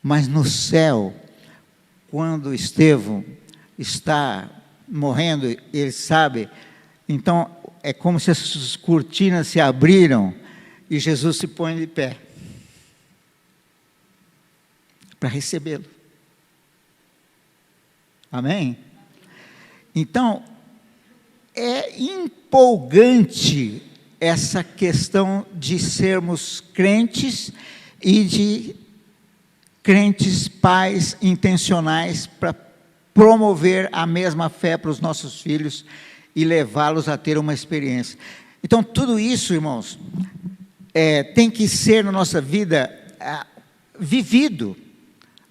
Mas no céu, quando Estevão está morrendo, ele sabe, então é como se as cortinas se abriram e Jesus se põe de pé para recebê-lo. Amém? Então, é empolgante essa questão de sermos crentes e de crentes pais intencionais para promover a mesma fé para os nossos filhos e levá-los a ter uma experiência. Então, tudo isso, irmãos, tem que ser na nossa vida vivido.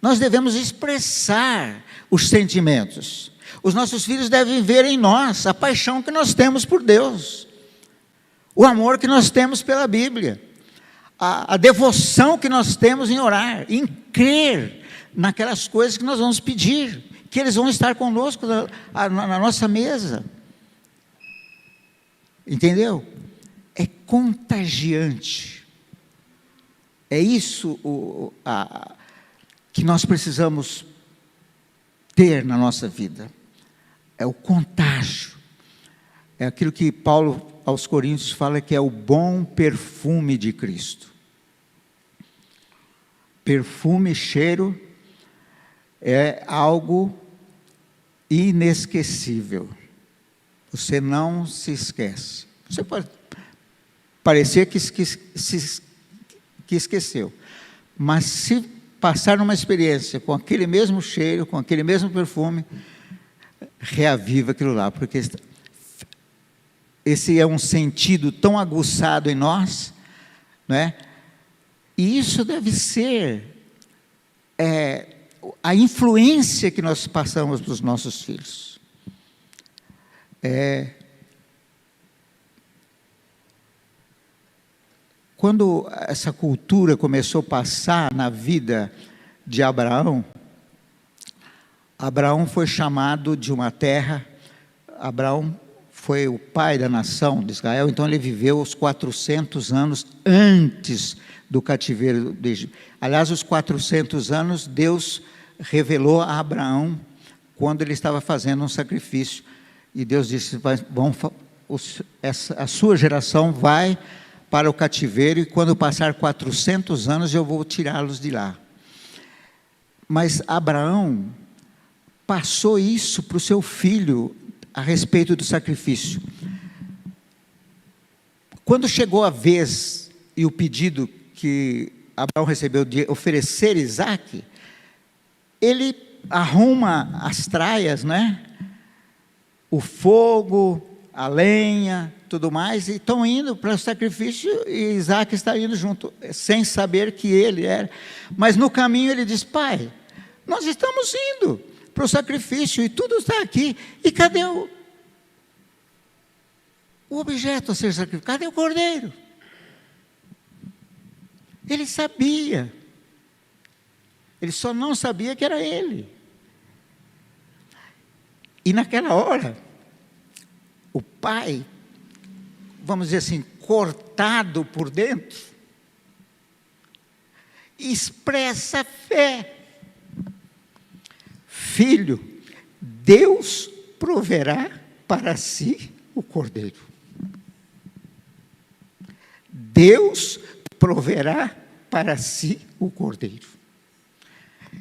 Nós devemos expressar os sentimentos. Os nossos filhos devem ver em nós a paixão que nós temos por Deus, o amor que nós temos pela Bíblia, a devoção que nós temos em orar, em crer naquelas coisas que nós vamos pedir, que eles vão estar conosco na nossa mesa. Entendeu? É contagiante. É isso que nós precisamos ter na nossa vida. É o contágio. É aquilo que Paulo aos Coríntios fala que é o bom perfume de Cristo. Perfume, cheiro, é algo inesquecível. Você não se esquece. Você pode parecer que esqueceu, mas se passar numa experiência com aquele mesmo cheiro, com aquele mesmo perfume, reaviva aquilo lá, porque esse é um sentido tão aguçado em nós, não é? E isso deve ser a influência que nós passamos para os nossos filhos. Quando essa cultura começou a passar na vida de Abraão, Abraão foi chamado de uma terra, Abraão foi o pai da nação de Israel, então ele viveu os 400 anos antes do cativeiro do Egito. Aliás, os 400 anos, Deus revelou a Abraão quando ele estava fazendo um sacrifício. E Deus disse, a sua geração vai para o cativeiro, e quando passar 400 anos eu vou tirá-los de lá. Mas Abraão passou isso para o seu filho a respeito do sacrifício. Quando chegou a vez e o pedido que Abraão recebeu de oferecer Isaque, ele arruma as traias, né? O fogo, a lenha, tudo mais, e estão indo para o sacrifício, e Isaque está indo junto, sem saber que ele era. Mas no caminho ele diz, pai, nós estamos indo para o sacrifício, e tudo está aqui, e cadê o objeto a ser sacrificado? Cadê o cordeiro? Ele sabia, ele só não sabia que era ele. E naquela hora, o pai, vamos dizer assim, cortado por dentro, expressa fé. Filho, Deus proverá para si o cordeiro. Deus proverá para si o cordeiro.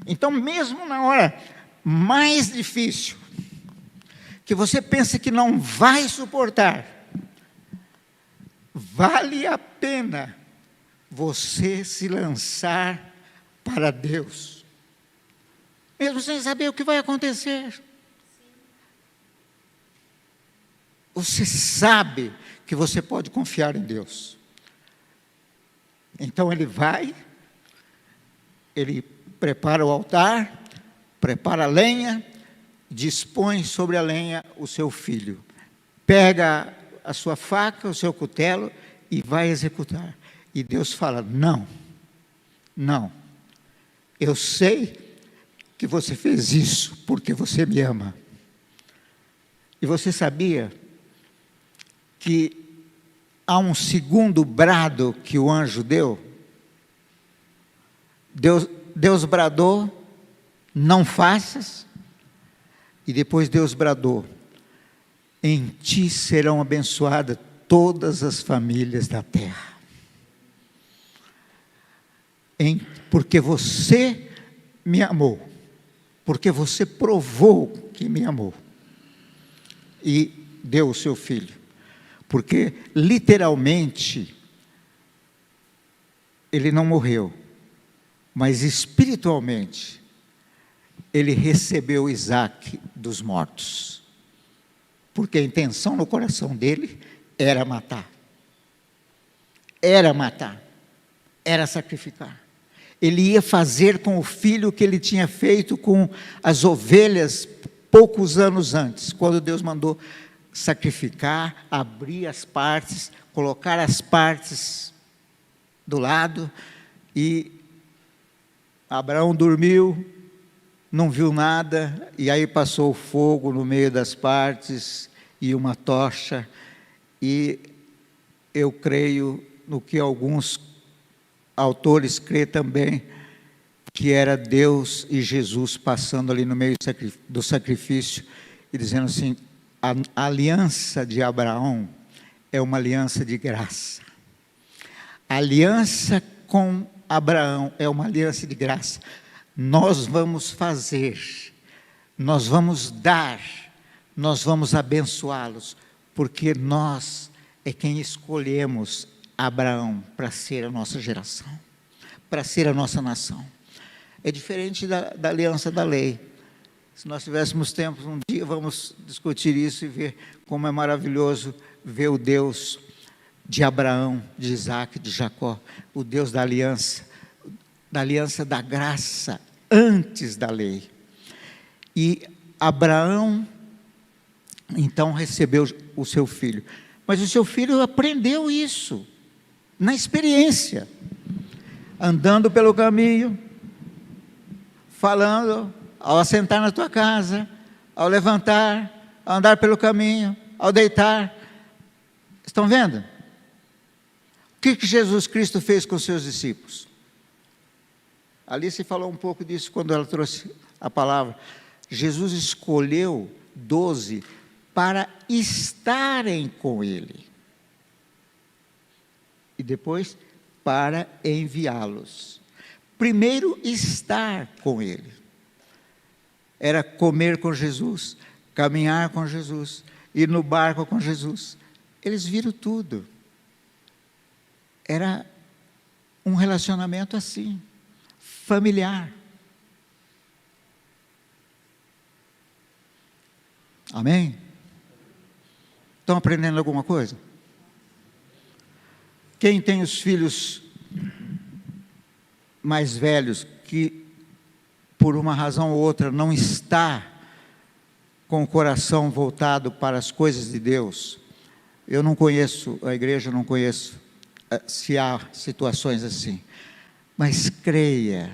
Então, mesmo na hora mais difícil, que você pensa que não vai suportar, vale a pena você se lançar para Deus, mesmo sem saber o que vai acontecer. Você sabe que você pode confiar em Deus. Então ele vai, ele prepara o altar, prepara a lenha, dispõe sobre a lenha o seu filho, pega a sua faca, o seu cutelo e vai executar. E Deus fala, não, eu sei que você fez isso porque você me ama. E você sabia que há um segundo brado que o anjo deu? Deus bradou, não faças. E depois Deus bradou, em ti serão abençoadas todas as famílias da terra. Porque você me amou, porque você provou que me amou, e deu o seu filho. Porque, literalmente, ele não morreu, mas espiritualmente, ele recebeu Isaque dos mortos, porque a intenção no coração dele era matar, era sacrificar. Ele ia fazer com o filho o que ele tinha feito com as ovelhas poucos anos antes, quando Deus mandou sacrificar, abrir as partes, colocar as partes do lado, e Abraão dormiu, não viu nada, e aí passou o fogo no meio das partes, e uma tocha, e eu creio no que alguns autores creem também, que era Deus e Jesus passando ali no meio do sacrifício, e dizendo assim, a aliança de Abraão é uma aliança de graça. A aliança com Abraão é uma aliança de graça. Nós vamos fazer, nós vamos dar, nós vamos abençoá-los, porque nós é quem escolhemos Abraão para ser a nossa geração, para ser a nossa nação. É diferente da aliança da lei. Se nós tivéssemos tempo, um dia vamos discutir isso e ver como é maravilhoso ver o Deus de Abraão, de Isaac, de Jacó, o Deus da aliança da graça, antes da lei. E Abraão, então, recebeu o seu filho. Mas o seu filho aprendeu isso, na experiência, andando pelo caminho, falando, ao assentar na tua casa, ao levantar, ao andar pelo caminho, ao deitar. Estão vendo? O que Jesus Cristo fez com os seus discípulos? Alice falou um pouco disso quando ela trouxe a palavra. Jesus escolheu 12 para estarem com Ele. E depois, para enviá-los. Primeiro, estar com Ele. Era comer com Jesus, caminhar com Jesus, ir no barco com Jesus. Eles viram tudo. Era um relacionamento assim, familiar. Amém? Estão aprendendo alguma coisa? Quem tem os filhos mais velhos que, por uma razão ou outra, não está com o coração voltado para as coisas de Deus, eu não conheço, a igreja não conheço se há situações assim, mas creia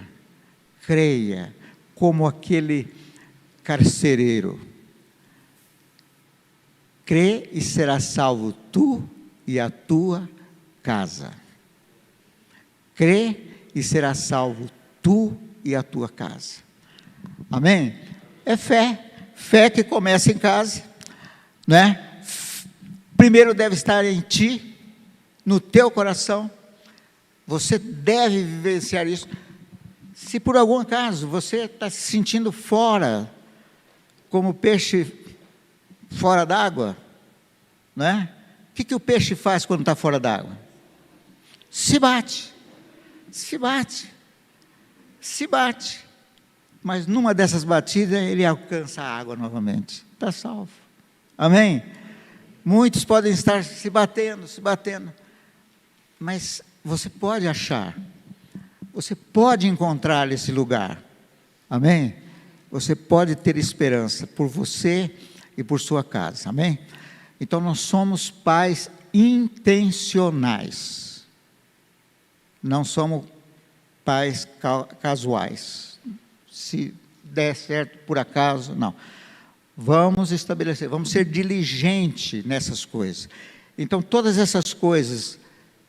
como aquele carcereiro. Crê e será salvo tu e a tua casa. Crê e será salvo tu e a tua casa. Amém? É fé que começa em casa, não é? Primeiro deve estar em ti, no teu coração. Você deve vivenciar isso. Se por algum acaso você está se sentindo fora, como peixe fora d'água, não é? O que o peixe faz quando está fora d'água? Se bate. Mas numa dessas batidas ele alcança a água novamente. Está salvo. Amém? Muitos podem estar se batendo, mas você pode achar, você pode encontrar esse lugar. Amém? Você pode ter esperança por você e por sua casa. Amém? Então nós somos pais intencionais. Não somos pais casuais. Se der certo por acaso, não. Vamos estabelecer, vamos ser diligentes nessas coisas. Então todas essas coisas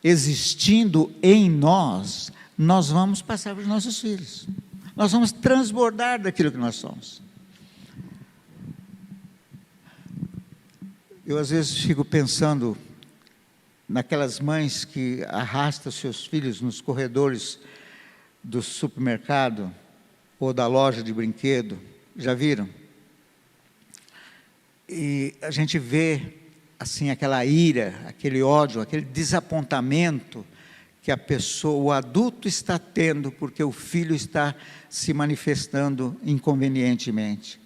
existindo em nós, nós vamos passar para os nossos filhos. Nós vamos transbordar daquilo que nós somos. Eu às vezes fico pensando naquelas mães que arrastam seus filhos nos corredores do supermercado ou da loja de brinquedo. Já viram? E a gente vê assim aquela ira, aquele ódio, aquele desapontamento que a pessoa, o adulto está tendo porque o filho está se manifestando inconvenientemente.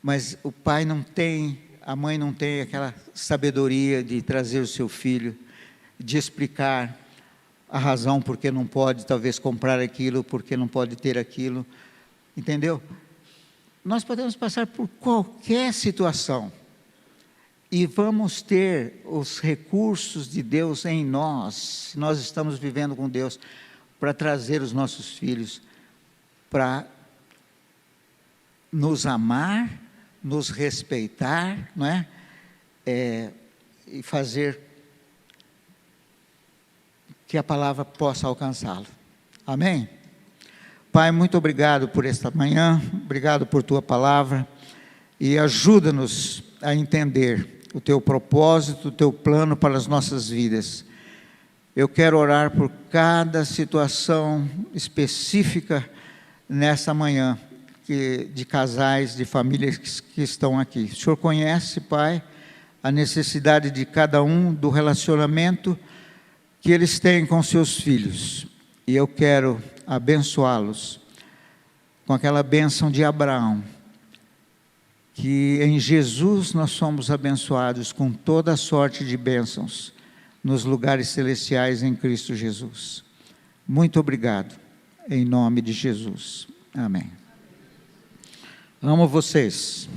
Mas o pai não tem, a mãe não tem aquela sabedoria de trazer o seu filho, de explicar a razão porque não pode talvez comprar aquilo, porque não pode ter aquilo. Entendeu? Nós podemos passar por qualquer situação e vamos ter os recursos de Deus em nós, se nós estamos vivendo com Deus, para trazer os nossos filhos, para nos amar, nos respeitar, não é? E fazer que a palavra possa alcançá-lo. Amém? Pai, muito obrigado por esta manhã, obrigado por tua palavra, e ajuda-nos a entender o teu propósito, o teu plano para as nossas vidas. Eu quero orar por cada situação específica nessa manhã, de casais, de famílias que estão aqui. O Senhor conhece, Pai, a necessidade de cada um, do relacionamento que eles têm com seus filhos. E eu quero abençoá-los com aquela bênção de Abraão, que em Jesus nós somos abençoados com toda a sorte de bênçãos nos lugares celestiais em Cristo Jesus. Muito obrigado, em nome de Jesus. Amém. Amo vocês.